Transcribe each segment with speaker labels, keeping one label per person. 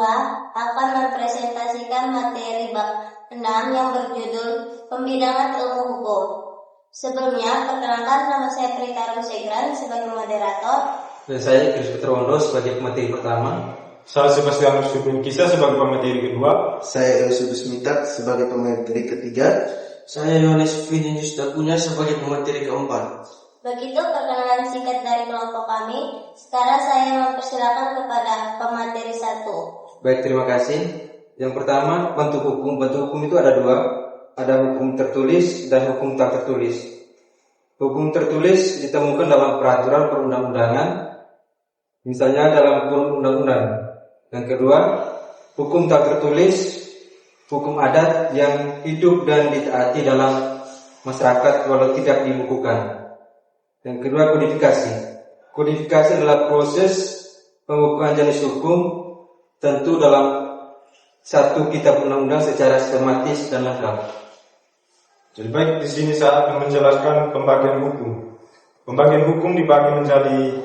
Speaker 1: 2 akan mempresentasikan materi bab 6 yang berjudul Pembidangan Ilmu Hukum. Sebelumnya, perkenalkan, nama saya Prita Rusegran sebagai moderator.
Speaker 2: Dan saya Chris Petrowondo sebagai pemateri pertama.
Speaker 3: Saya Sebastianus Yudin Kisah sebagai pemateri kedua.
Speaker 4: Saya Eusebius Mintak sebagai pemateri ketiga.
Speaker 5: Saya Yohanes Vinicius Dakunya sebagai pemateri keempat.
Speaker 1: Begitu perkenalan singkat dari kelompok kami. Sekarang saya mempersilakan kepada pemateri 1.
Speaker 2: Baik, terima kasih. Yang pertama, bentuk hukum. Bentuk hukum itu ada dua. Ada hukum tertulis dan hukum tak tertulis. Hukum tertulis ditemukan dalam peraturan perundang-undangan, misalnya dalam kurun undang-undang. Yang kedua, hukum tak tertulis, hukum adat yang hidup dan ditaati dalam masyarakat walau tidak dibukukan. Yang kedua, kodifikasi. Kodifikasi adalah proses pembukuan jenis hukum tentu dalam satu kitab undang-undang secara sistematis dan lengkap.
Speaker 3: Jadi baik, di sini saya akan menjelaskan pembagian hukum. Pembagian hukum dibagi menjadi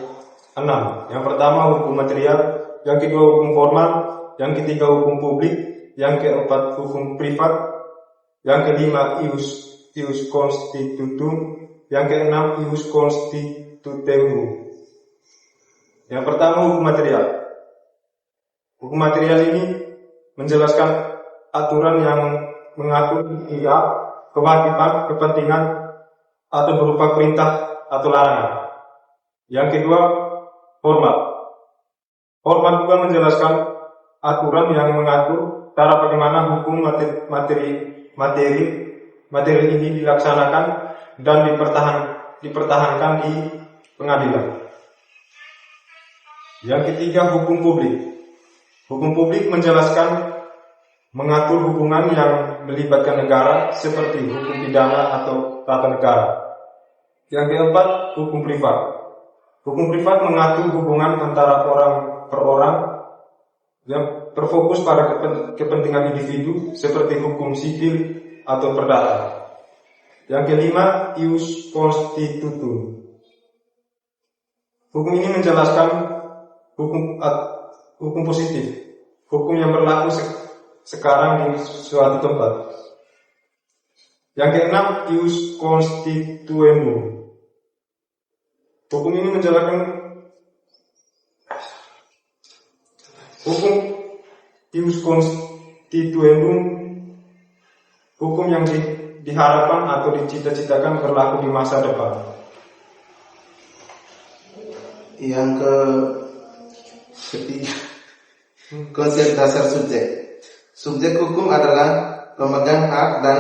Speaker 3: 6. Yang pertama hukum material, yang kedua hukum formal, yang ketiga hukum publik, yang keempat hukum privat, yang kelima ius constitutum, yang keenam ius constitutandum. Yang pertama hukum material. Hukum material ini menjelaskan aturan yang mengatur kewajiban, kepentingan, atau berupa perintah atau larangan. Yang kedua, formal. Formal juga menjelaskan aturan yang mengatur cara bagaimana hukum materi ini dilaksanakan dan dipertahankan di pengadilan. Yang ketiga, hukum publik. Hukum publik menjelaskan mengatur hubungan yang melibatkan negara seperti hukum pidana atau tata negara. Yang keempat, hukum privat. Hukum privat mengatur hubungan antara orang per orang yang berfokus pada kepentingan individu seperti hukum sipil atau perdata. Yang kelima, ius constitutum. Hukum ini menjelaskan hukum positif, hukum yang berlaku sekarang di suatu tempat. Yang keenam, ius constituendum. Hukum ini menjelaskan hukum ius constituendum, hukum yang diharapkan atau dicita-citakan berlaku di masa depan.
Speaker 4: Yang ketiga, konsep dasar subjek. Subjek hukum adalah pemegang hak dan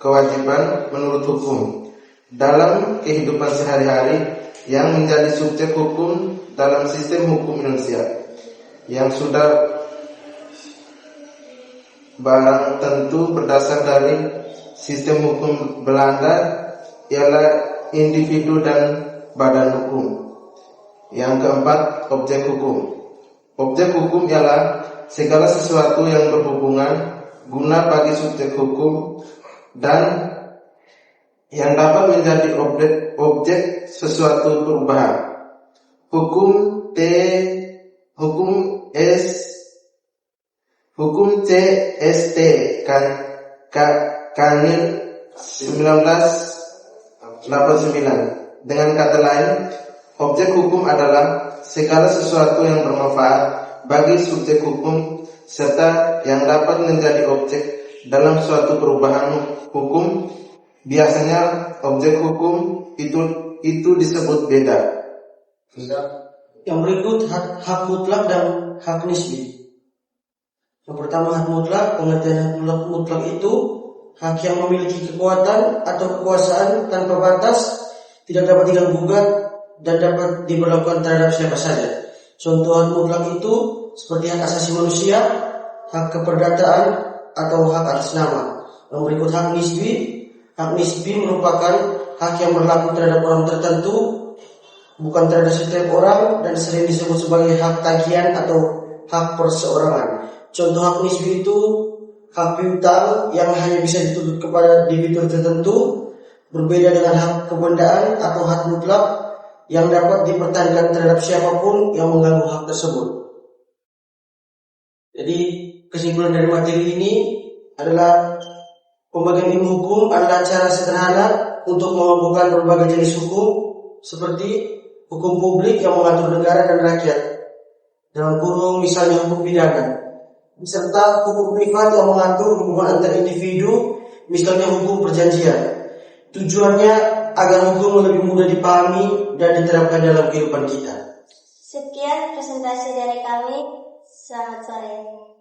Speaker 4: kewajiban menurut hukum dalam kehidupan sehari-hari yang menjadi subjek hukum dalam sistem hukum Indonesia yang sudah barang tentu berdasar dari sistem hukum Belanda ialah individu dan badan hukum. Yang keempat, objek hukum. Objek hukum ialah segala sesuatu yang berhubungan guna bagi subjek hukum dan yang dapat menjadi objek sesuatu perubahan. Hukum CST Kanil 1989. Dengan kata lain, objek hukum adalah segala sesuatu yang bermanfaat bagi subjek hukum serta yang dapat menjadi objek dalam suatu perubahan hukum. Biasanya objek hukum itu disebut beda.
Speaker 5: Yang berikut hak mutlak dan hak nisbi. Yang pertama, hak mutlak. Pengertian hak mutlak itu hak yang memiliki kekuatan atau kekuasaan tanpa batas, tidak dapat diganggu-gugat dan dapat diberlakukan terhadap siapa saja. Contoh hak mutlak itu seperti hak asasi manusia, hak keperdataan, atau hak atas nama. Yang berikut hak nisbi. Hak nisbi merupakan hak yang berlaku terhadap orang tertentu, bukan terhadap setiap orang, dan sering disebut sebagai hak tagihan atau hak perseorangan. Contoh hak nisbi itu hak piutang yang hanya bisa dituntut kepada debitur tertentu, berbeda dengan hak kebendaan atau hak mutlak yang dapat dipertahankan terhadap siapapun yang mengganggu hak tersebut. Jadi kesimpulan dari materi ini adalah pembagian ilmu hukum adalah cara sederhana untuk mengumpulkan berbagai jenis hukum seperti hukum publik yang mengatur negara dan rakyat, dalam kurung misalnya hukum pidana, serta hukum privat yang mengatur hubungan antar individu, misalnya hukum perjanjian. Tujuannya agar hukum lebih mudah dipahami dan diterapkan dalam kehidupan kita.
Speaker 1: Sekian presentasi dari kami. Selamat sore.